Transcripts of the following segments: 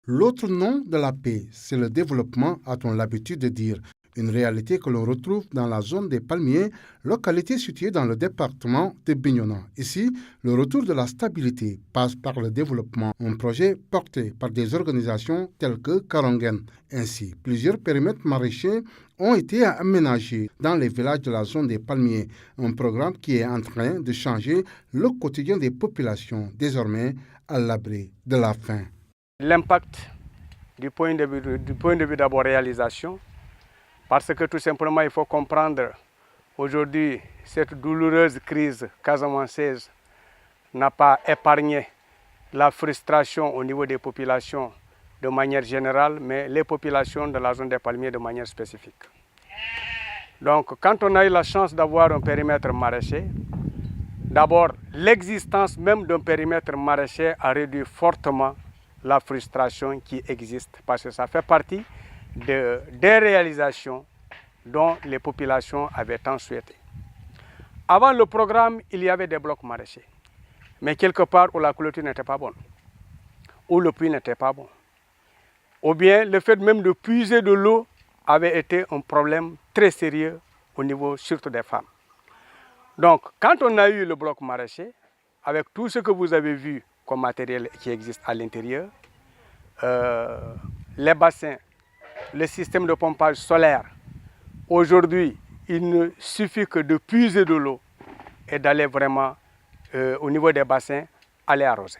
L'autre nom de la paix, c'est le développement, a-t-on l'habitude de dire. Une réalité que l'on retrouve dans la zone des Palmiers, localité située dans le département de Bignona. Ici, le retour de la stabilité passe par le développement, un projet porté par des organisations telles que Karongen. Ainsi, plusieurs périmètres maraîchers ont été aménagés dans les villages de la zone des Palmiers, un programme qui est en train de changer le quotidien des populations, désormais à l'abri de la faim. L'impact du point de vue d'abord réalisation, parce que tout simplement il faut comprendre aujourd'hui cette douloureuse crise casamançaise n'a pas épargné la frustration au niveau des populations de manière générale, mais les populations de la zone des Palmiers de manière spécifique. Donc quand on a eu la chance d'avoir un périmètre maraîcher, d'abord l'existence même d'un périmètre maraîcher a réduit fortement la frustration qui existe, parce que ça fait partie des réalisations dont les populations avaient tant souhaité. Avant le programme, il y avait des blocs maraîchers, mais quelque part où la clôture n'était pas bonne, où le puits n'était pas bon, ou bien le fait même de puiser de l'eau avait été un problème très sérieux au niveau surtout des femmes. Donc, quand on a eu le bloc maraîcher, avec tout ce que vous avez vu comme matériel qui existe à l'intérieur, les bassins, le système de pompage solaire, aujourd'hui, il ne suffit que de puiser de l'eau et d'aller vraiment au niveau des bassins, aller arroser.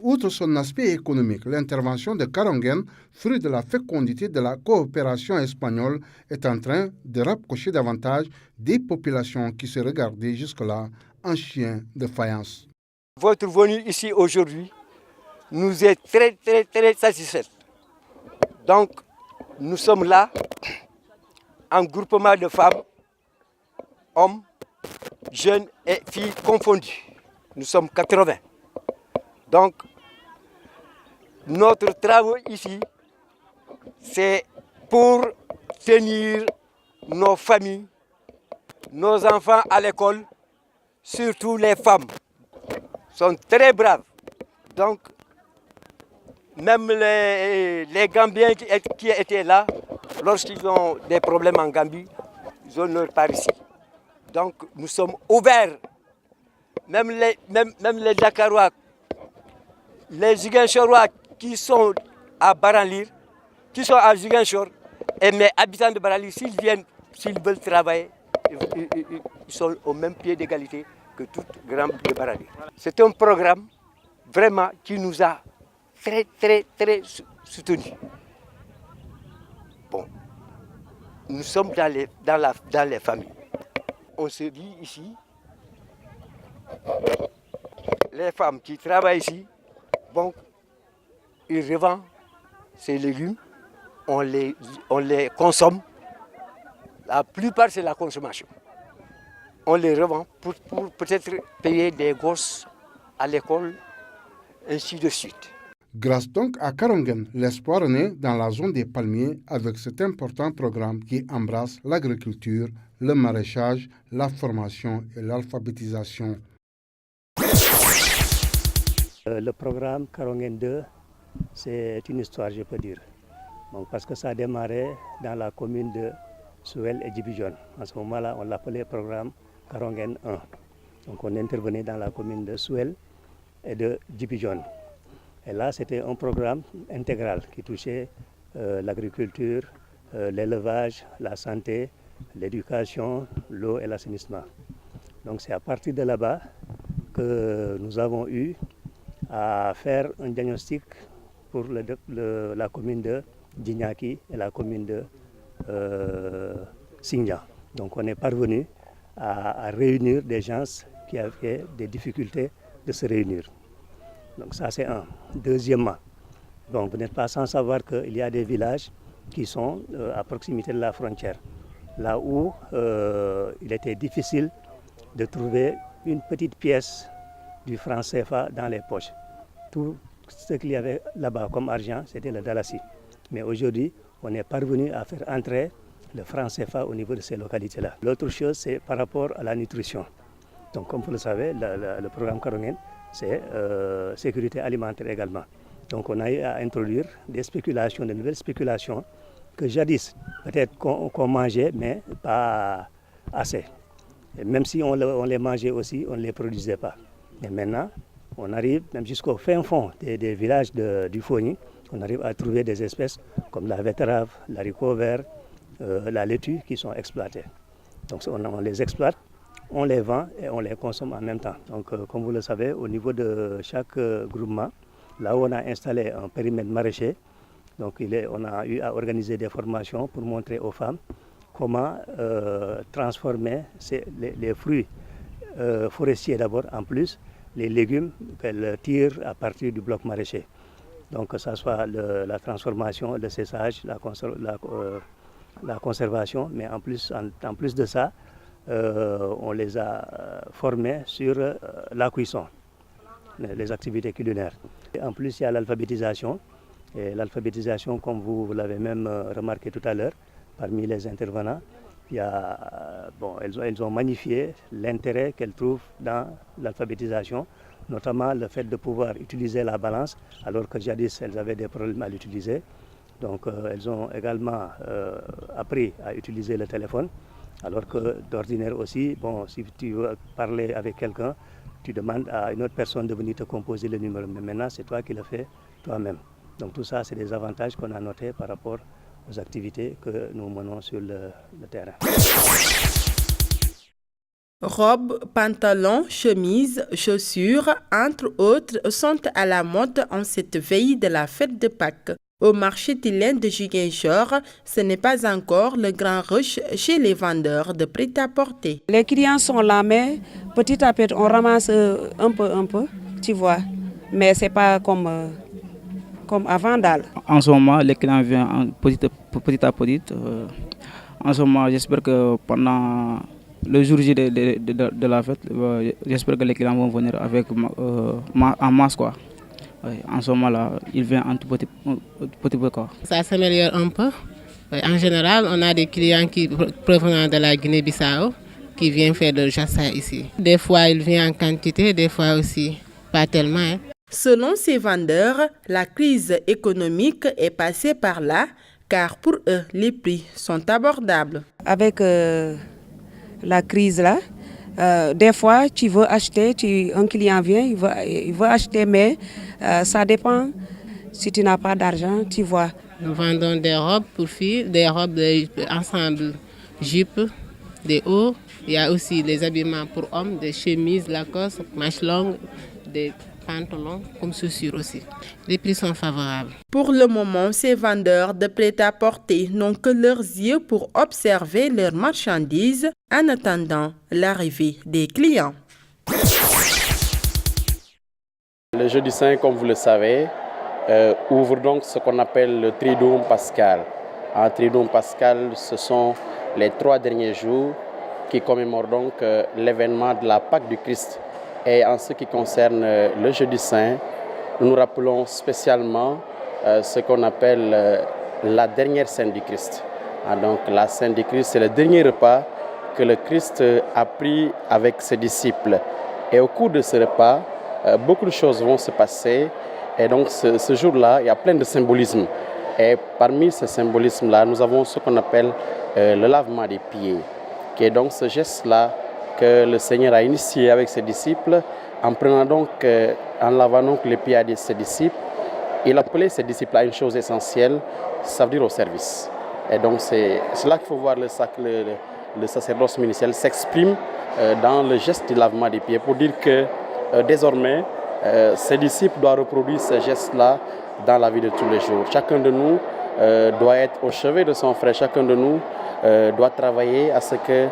Outre son aspect économique, l'intervention de Karongen, fruit de la fécondité de la coopération espagnole, est en train de rapprocher davantage des populations qui se regardaient jusque-là en chiens de faïence. Votre venue ici aujourd'hui nous est très satisfaite. Donc, nous sommes là, en groupement de femmes, hommes, jeunes et filles confondus. Nous sommes 80. Donc, notre travail ici, c'est pour tenir nos familles, nos enfants à l'école, surtout les femmes, sont très braves. Donc, même les Gambiens qui étaient là, lorsqu'ils ont des problèmes en Gambie, ils ont leur part ici. Donc, nous sommes ouverts. Même les Dakarois, les Ziguinchorois qui sont à Baranlir, qui sont à Ziguinchor, et mes habitants de Baranlir, s'ils viennent, s'ils veulent travailler, ils sont au même pied d'égalité que tout grand de Baranlir. C'est un programme vraiment qui nous a très soutenus. Bon, nous sommes dans les familles. On se dit ici, les femmes qui travaillent ici, bon, ils revendent ces légumes, on les consomme. La plupart, c'est la consommation. On les revend pour peut-être payer des gosses à l'école, ainsi de suite. Grâce donc à Karongen, l'espoir naît dans la zone des Palmiers avec cet important programme qui embrasse l'agriculture, le maraîchage, la formation et l'alphabétisation. Le programme Karongen 2, c'est une histoire, je peux dire. Donc, parce que ça a démarré dans la commune de Souel et Djibidione. À ce moment-là, on l'appelait programme Karongen 1. Donc, on intervenait dans la commune de Souel et de Djibidione. Et là, c'était un programme intégral qui touchait l'agriculture, l'élevage, la santé, l'éducation, l'eau et l'assainissement. Donc c'est à partir de là-bas que nous avons eu à faire un diagnostic pour la commune de Djignaki et la commune de Singnan. Donc on est parvenu à réunir des gens qui avaient des difficultés de se réunir. Donc ça c'est un. Deuxièmement, donc vous n'êtes pas sans savoir qu'il y a des villages qui sont à proximité de la frontière, là où il était difficile de trouver une petite pièce du franc CFA dans les poches. Tout ce qu'il y avait là-bas comme argent, c'était le dalasi. Mais aujourd'hui, on est parvenu à faire entrer le franc CFA au niveau de ces localités-là. L'autre chose, c'est par rapport à la nutrition. Donc comme vous le savez, le programme Karongen, c'est sécurité alimentaire également. Donc on a eu à introduire des spéculations, de nouvelles spéculations que jadis peut-être qu'on mangeait, mais pas assez. Et même si on les mangeait aussi, on ne les produisait pas. Mais maintenant, on arrive même jusqu'au fin fond des villages du Fogny, on arrive à trouver des espèces comme la betterave, l'haricot vert, la laitue qui sont exploitées. Donc on les exploite, on les vend et on les consomme en même temps. Donc comme vous le savez, au niveau de chaque groupement, là où on a installé un périmètre maraîcher, donc on a eu à organiser des formations pour montrer aux femmes comment transformer les fruits forestiers d'abord, en plus les légumes qu'elles tirent à partir du bloc maraîcher. Donc que ce soit la transformation, le séchage, la conservation, mais en plus de ça, on les a formés sur la cuisson, les activités culinaires. Et en plus, il y a l'alphabétisation. Et l'alphabétisation, comme vous l'avez même remarqué tout à l'heure, parmi les intervenants, elles ont magnifié l'intérêt qu'elles trouvent dans l'alphabétisation, notamment le fait de pouvoir utiliser la balance, alors que jadis elles avaient des problèmes à l'utiliser. Donc elles ont également appris à utiliser le téléphone, alors que d'ordinaire aussi, si tu veux parler avec quelqu'un, tu demandes à une autre personne de venir te composer le numéro. Mais maintenant, c'est toi qui le fais toi-même. Donc tout ça, c'est des avantages qu'on a notés par rapport aux activités que nous menons sur le terrain. Robes, pantalons, chemises, chaussures, entre autres, sont à la mode en cette veille de la fête de Pâques. Au marché Tilène de Ziguinchor, ce n'est pas encore le grand rush chez les vendeurs de prêt-à-porter. Les clients sont là, mais petit à petit, on ramasse un peu, tu vois. Mais ce n'est pas comme avant dalle. En ce moment, les clients viennent petit à petit. En ce moment, j'espère que pendant le jour J de la fête, j'espère que les clients vont venir avec en masse, quoi. Oui, en ce moment-là, il vient un tout petit peu. Ça s'améliore un peu. En général, on a des clients qui provenant de la Guinée-Bissau qui viennent faire de jassa ici. Des fois, ils viennent en quantité, des fois aussi pas tellement. Hein. Selon ces vendeurs, la crise économique est passée par là, car pour eux, les prix sont abordables. Avec la crise là, des fois, tu veux acheter, un client vient, il veut acheter, mais ça dépend. Si tu n'as pas d'argent, tu vois. Nous vendons des robes pour filles, des robes ensemble jupe, des hauts. Il y a aussi des habillements pour hommes, des chemises, Lacoste, manches longues, des pantalons comme chaussures aussi. Les prix sont favorables. Pour le moment, ces vendeurs de prêt-à-porter n'ont que leurs yeux pour observer leurs marchandises en attendant l'arrivée des clients. Le jeudi saint, comme vous le savez, ouvre donc ce qu'on appelle le Triduum pascal. Un Triduum pascal, ce sont les 3 derniers jours qui commémorent donc l'événement de la Pâque du Christ. Et en ce qui concerne le jeudi saint, nous rappelons spécialement ce qu'on appelle la dernière scène du Christ. Donc la scène du Christ, c'est le dernier repas que le Christ a pris avec ses disciples. Et au cours de ce repas, beaucoup de choses vont se passer. Et donc ce jour-là, il y a plein de symbolismes. Et parmi ces symbolismes-là, nous avons ce qu'on appelle le lavement des pieds, qui est donc ce geste-là que le Seigneur a initié avec ses disciples, en prenant donc, en lavant donc les pieds de ses disciples. Il appelait ses disciples à une chose essentielle, ça veut dire au service. Et donc c'est là qu'il faut voir le sacerdoce ministériel s'exprime dans le geste du lavement des pieds, pour dire que désormais, ses disciples doivent reproduire ce geste-là dans la vie de tous les jours. Chacun de nous doit être au chevet de son frère, chacun de nous doit travailler à ce que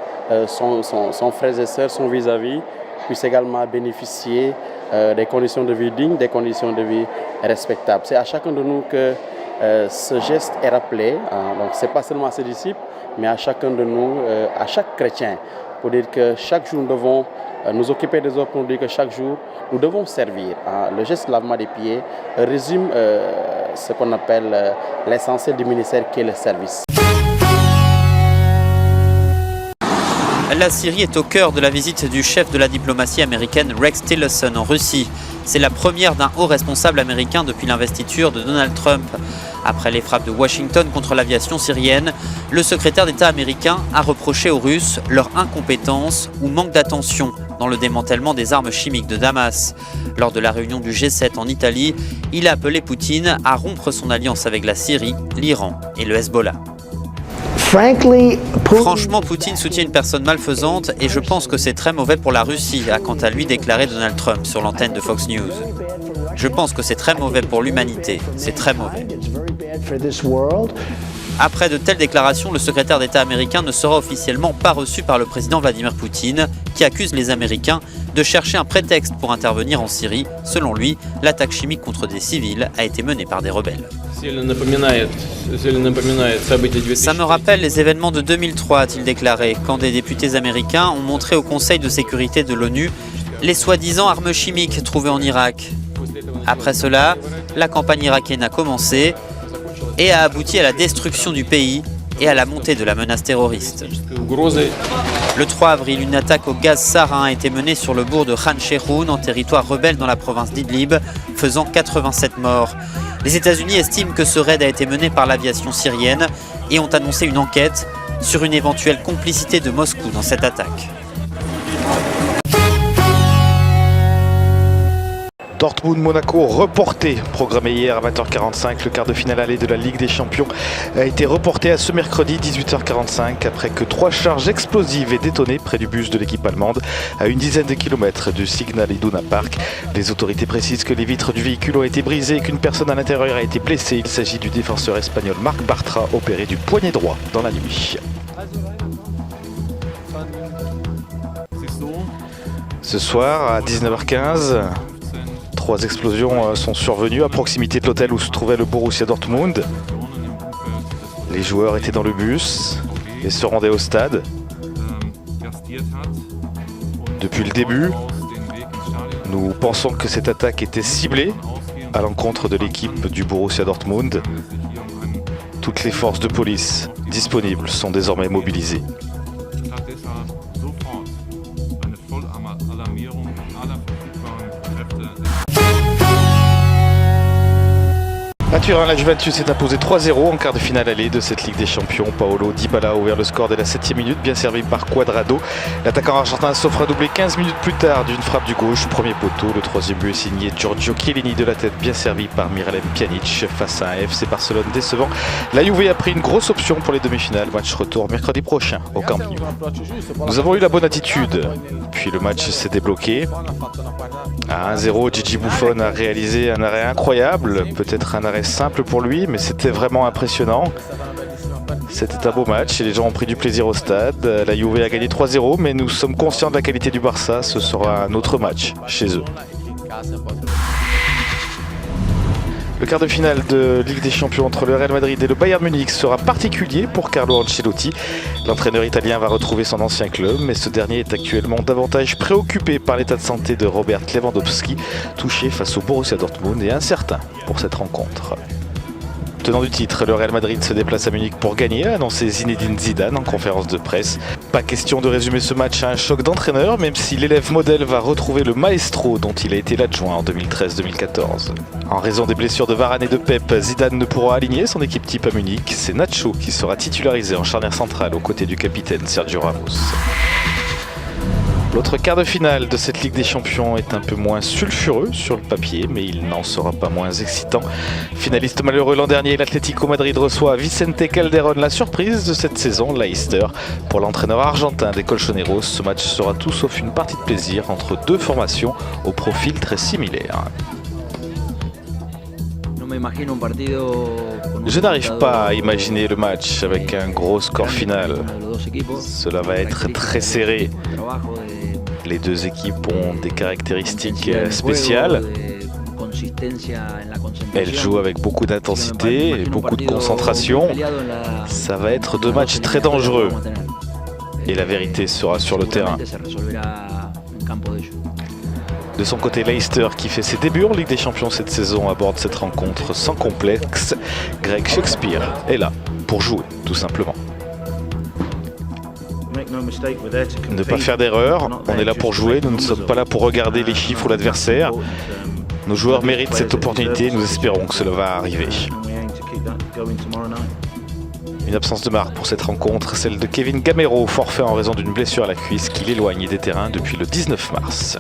son frère et sœur, son vis-à-vis, puisse également bénéficier des conditions de vie dignes, des conditions de vie respectables. C'est à chacun de nous que ce geste est rappelé. Donc ce n'est pas seulement à ses disciples, mais à chacun de nous, à chaque chrétien, pour dire que chaque jour nous devons nous occuper des autres, pour dire que chaque jour nous devons servir. Le geste de lavement des pieds résume ce qu'on appelle l'essentiel du ministère qui est le service. la Syrie est au cœur de la visite du chef de la diplomatie américaine Rex Tillerson en Russie. C'est la première d'un haut responsable américain depuis l'investiture de Donald Trump. Après les frappes de Washington contre l'aviation syrienne, le secrétaire d'État américain a reproché aux Russes leur incompétence ou manque d'attention dans le démantèlement des armes chimiques de Damas. Lors de la réunion du G7 en Italie, il a appelé Poutine à rompre son alliance avec la Syrie, l'Iran et le Hezbollah. Franchement, Poutine soutient une personne malfaisante et je pense que c'est très mauvais pour la Russie, a quant à lui déclaré Donald Trump sur l'antenne de Fox News. Je pense que c'est très mauvais pour l'humanité, c'est très mauvais. Après de telles déclarations, le secrétaire d'État américain ne sera officiellement pas reçu par le président Vladimir Poutine, qui accuse les Américains de chercher un prétexte pour intervenir en Syrie. Selon lui, l'attaque chimique contre des civils a été menée par des rebelles. Ça me rappelle les événements de 2003, a-t-il déclaré, quand des députés américains ont montré au Conseil de sécurité de l'ONU les soi-disant armes chimiques trouvées en Irak. Après cela, la campagne irakienne a commencé et a abouti à la destruction du pays et à la montée de la menace terroriste. Le 3 avril, une attaque au gaz sarin a été menée sur le bourg de Khan Sheikhoun, en territoire rebelle dans la province d'Idlib, faisant 87 morts. Les États-Unis estiment que ce raid a été mené par l'aviation syrienne et ont annoncé une enquête sur une éventuelle complicité de Moscou dans cette attaque. Dortmund-Monaco reporté, programmé hier à 20h45. Le quart de finale aller de la Ligue des Champions a été reporté à ce mercredi 18h45 après que 3 charges explosives aient détonné près du bus de l'équipe allemande à une dizaine de kilomètres du Signal Iduna Park. Les autorités précisent que les vitres du véhicule ont été brisées et qu'une personne à l'intérieur a été blessée. Il s'agit du défenseur espagnol Marc Bartra, opéré du poignet droit dans la nuit. Ce soir à 19h15, 3 explosions sont survenues à proximité de l'hôtel où se trouvait le Borussia Dortmund. Les joueurs étaient dans le bus et se rendaient au stade. Depuis le début, nous pensons que cette attaque était ciblée à l'encontre de l'équipe du Borussia Dortmund. Toutes les forces de police disponibles sont désormais mobilisées. À Turin, la Juventus s'est imposée 3-0 en quart de finale aller de cette Ligue des Champions. Paolo Dybala a ouvert le score dès la 7e minute, bien servi par Cuadrado. L'attaquant argentin s'offre un doublé 15 minutes plus tard d'une frappe du gauche, premier poteau. Le 3e but est signé Giorgio Chiellini de la tête, bien servi par Miralem Pjanic face à un FC Barcelone décevant. La Juve a pris une grosse option pour les demi-finales. Match retour mercredi prochain au Camp Nou. Nous avons eu la bonne attitude, puis le match s'est débloqué. À 1-0, Gigi Buffon a réalisé un arrêt incroyable, peut-être un arrêt simple pour lui, mais c'était vraiment impressionnant. C'était un beau match et les gens ont pris du plaisir au stade. La Juve a gagné 3-0, mais nous sommes conscients de la qualité du Barça. Ce sera un autre match chez eux. Le quart de finale de Ligue des Champions entre le Real Madrid et le Bayern Munich sera particulier pour Carlo Ancelotti. L'entraîneur italien va retrouver son ancien club, mais ce dernier est actuellement davantage préoccupé par l'état de santé de Robert Lewandowski, touché face au Borussia Dortmund et incertain pour cette rencontre. Tenant du titre, le Real Madrid se déplace à Munich pour gagner, a annoncé Zinedine Zidane en conférence de presse. Pas question de résumer ce match à un choc d'entraîneur, même si l'élève modèle va retrouver le maestro dont il a été l'adjoint en 2013-2014. En raison des blessures de Varane et de Pep, Zidane ne pourra aligner son équipe type à Munich. C'est Nacho qui sera titularisé en charnière centrale aux côtés du capitaine Sergio Ramos. L'autre quart de finale de cette Ligue des Champions est un peu moins sulfureux sur le papier, mais il n'en sera pas moins excitant. Finaliste malheureux l'an dernier, l'Atlético Madrid reçoit Vicente Calderón, la surprise de cette saison, Leicester. Pour l'entraîneur argentin des Colchoneros, ce match sera tout sauf une partie de plaisir entre deux formations au profil très similaire. Je n'arrive pas à imaginer le match avec un gros score final. Cela va être très serré. Les deux équipes ont des caractéristiques spéciales. Elles jouent avec beaucoup d'intensité et beaucoup de concentration. Ça va être deux matchs très dangereux. Et la vérité sera sur le terrain. De son côté, Leicester, qui fait ses débuts en Ligue des Champions cette saison, aborde cette rencontre sans complexe. Greg Shakespeare est là pour jouer, tout simplement. Ne pas faire d'erreur, on est là pour jouer, nous ne sommes pas là pour regarder les chiffres ou l'adversaire. Nos joueurs méritent cette opportunité, nous espérons que cela va arriver. Une absence de marque pour cette rencontre, celle de Kevin Gamero, forfait en raison d'une blessure à la cuisse qui l'éloigne des terrains depuis le 19 mars.